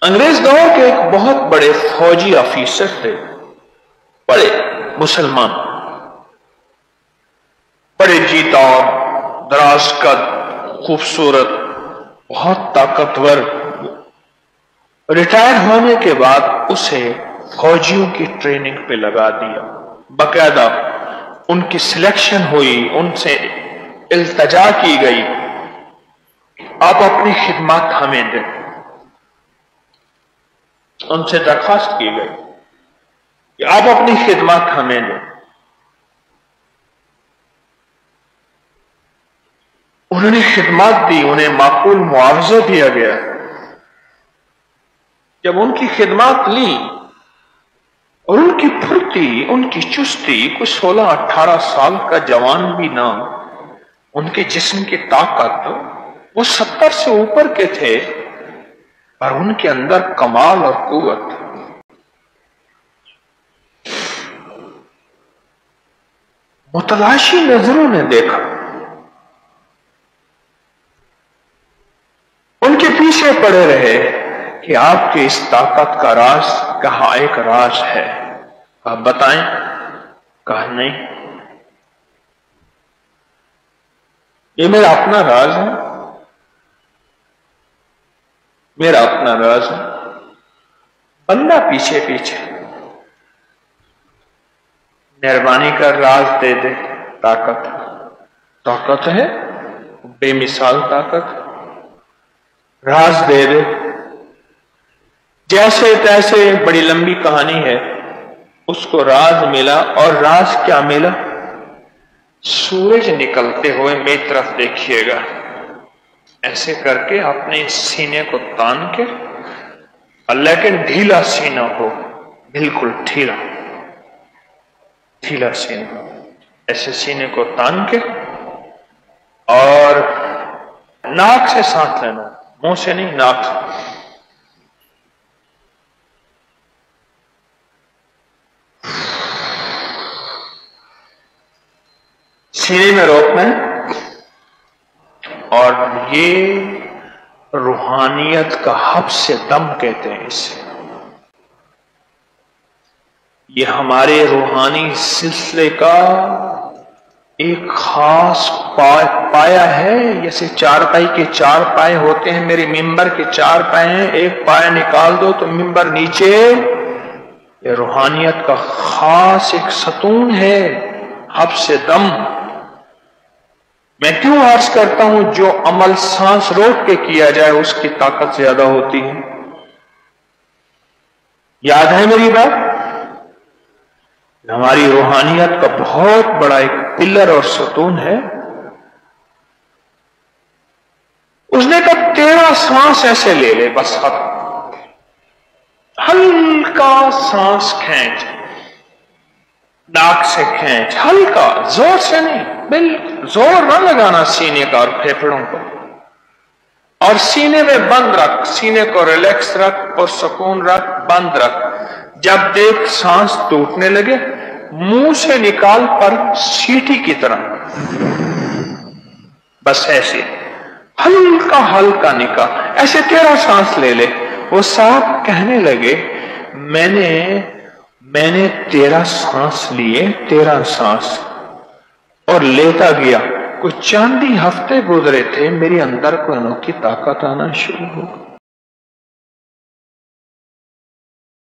انگریز دور کے ایک بہت بڑے فوجی آفیسر تھے، بڑے مسلمان، بڑے جیتار، دراز قد، خوبصورت، بہت طاقتور۔ ریٹائر ہونے کے بعد اسے فوجیوں کی ٹریننگ پہ لگا دیا، باقاعدہ ان کی سلیکشن ہوئی، ان سے التجا کی گئی، آپ اپنی خدمات ہمیں دیں، ان سے درخواست کی گئی کہ آپ اپنی خدمات ہمیں دیں۔ انہوں نے خدمات دی، انہیں معقول معاوضہ دیا گیا۔ جب ان کی خدمات لی اور ان کی پھرتی، ان کی چستی، کوئی 16-18 سال کا جوان بھی نہ، ان کے جسم کی طاقت، وہ 70 سے اوپر کے تھے، اور ان کے اندر کمال اور قوت۔ متلاشی نظروں نے دیکھا، ان کے پیچھے پڑے رہے کہ آپ کی اس طاقت کا راز کہاں ایک راز ہے، آپ بتائیں۔ کہا نہیں، یہ میرا اپنا راز ہے، میرا اپنا راز ہے۔ بندہ پیچھے پیچھے، مہربانی کر راز دے دے۔ طاقت ہے، بے مثال طاقت، راز دے دے۔ جیسے تیسے، بڑی لمبی کہانی ہے، اس کو راز ملا، اور راز کیا ملا؟ سورج نکلتے ہوئے میری طرف دیکھیے گا، ایسے کر کے اپنے سینے کو تان کے، لیکن ڈھیلا سینہ ہو، بالکل ڈھیلا سینہ، ایسے سینے کو تان کے، اور ناک سے سانس لینا، منہ سے نہیں، ناک سے۔ سینے میں روکنا ہے، اور یہ روحانیت کا حبس دم کہتے ہیں اسے۔ یہ ہمارے روحانی سلسلے کا ایک خاص پایا ہے، جیسے چارپائی کے 4 پائے ہوتے ہیں، میرے ممبر کے 4 پائے ہیں، ایک پایا نکال دو تو ممبر نیچے۔ یہ روحانیت کا خاص ایک ستون ہے، حبس دم۔ میں کیوں عرض کرتا ہوں، جو عمل سانس روک کے کیا جائے اس کی طاقت زیادہ ہوتی ہے۔ یاد ہے میری بات؟ ہماری روحانیت کا بہت بڑا ایک پلر اور ستون ہے۔ اس نے کہا 13 سانس ایسے لے لے، بس ہلکا سانس کھینچ، ناک سے کھینچ، ہلکا، زور سے نہیں، بالکل زور نہ لگانا سینے کا اور پھیپھڑوں کو، اور سینے میں بند رکھ، سینے کو ریلیکس رکھ اور سکون رکھ، بند رکھ۔ جب دیکھ سانس ٹوٹنے لگے، منہ سے نکال پر سیٹی کی طرح، بس ایسے ہلکا ہلکا نکال، ایسے 13 سانس لے لے۔ وہ صاحب کہنے لگے، میں نے 13 سانس لیے، 13 سانس، اور لیتا گیا۔ کچھ چاندی ہفتے گزرے تھے، میرے اندر کوئی انوکھی طاقت آنا شروع ہو گئی۔